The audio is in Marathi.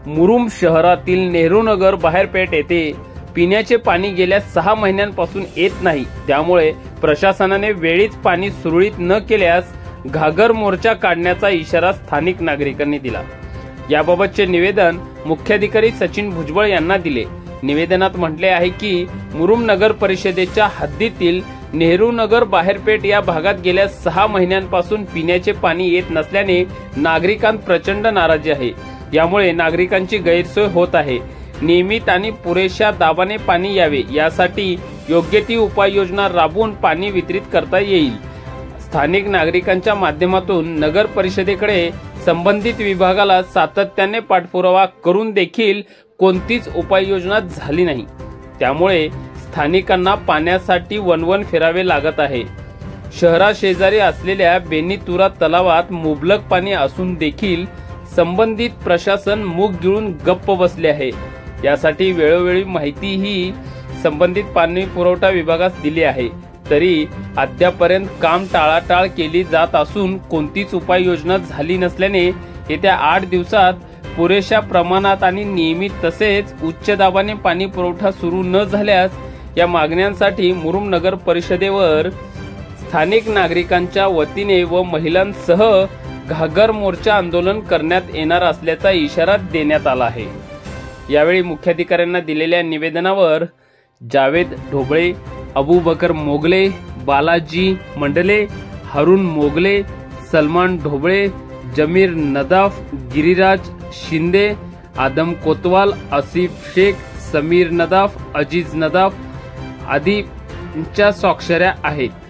मुरुम शहरातील नेहरू नगर बाहेरपेठ येथे पिण्याचे पाणी गेल्या 6 महिन्यांपासून येत नाही। त्यामुळे प्रशासनाने वेळीच पाणी सुरळीत न केल्यास घागर मोर्चा काढण्याचा इशारा स्थानिक नागरिकांनी दिला। याबाबतचे निवेदन मुख्याधिकारी सचिन भुजबळ यांना दिले। निवेदनात म्हटले आहे की मुरुम नगर परिषदेच्या हद्दीतील नेहरू नगर बाहेरपेठ या भागात गेल्या 6 महिन्यांपासून पिण्याचे पाणी येत नसल्याने नागरिकांत प्रचंड नाराजी आहे। यामुळे नागरिकांची गैरसोय होत आहे। नियमित आणि पुरेशा दाबाने पाणी यावे यासाठी योग्य ती उपाययोजना राबवून पाणी वितरित करता येईल। स्थानिक नागरिकांच्या माध्यमातून नगर परिषदेकडे संबंधित विभागाला सातत्याने पाठपुरावा करून देखील कोणतीच उपाययोजना झाली नाही। त्यामुळे स्थानिकांना पाण्यासाठी वणवण फिरावे लागत आहे। शहराशेजारी असलेल्या बेनीतुरा तलावात मुबलक पाणी असून देखील संबंधित प्रशासन मुख गिळून गप्प बसले आहे। यासाठी वेळोवेळी माहितीही संबंधित पाणी पुरवठा विभागास दिली आहे, तरी अद्यापर्यंत काम टाळाटाळ केली जात असून कोणतीच उपाययोजना झाली नसल्याने येत्या 8 दिवसात पुरेशा प्रमाणात आणि नियमित तसेच उच्च दाबाने पाणी पुरवठा सुरू न झाल्यास या मागण्यांसाठी मुरुम नगर परिषदेवर स्थानिक नागरिकांच्या वतीने व महिलांसह घागर मोर्चा आंदोलन करण्यात येणार असल्याचा इशारा देण्यात आला आहे। यावेळी मुख्याधिकाऱ्यांना दिलेल्या निवेदनावर जावेद ढोबळे, अबूबकर मोगले, बालाजी मंडले, हारून मोगले, सलमान ढोबळे, जमीर नदाफ, गिरिराज शिंदे, आदम कोतवाल, आसिफ शेख, समीर नदाफ, अजीज नदाफ आदींच्या स्वाक्षऱ्या आहेत।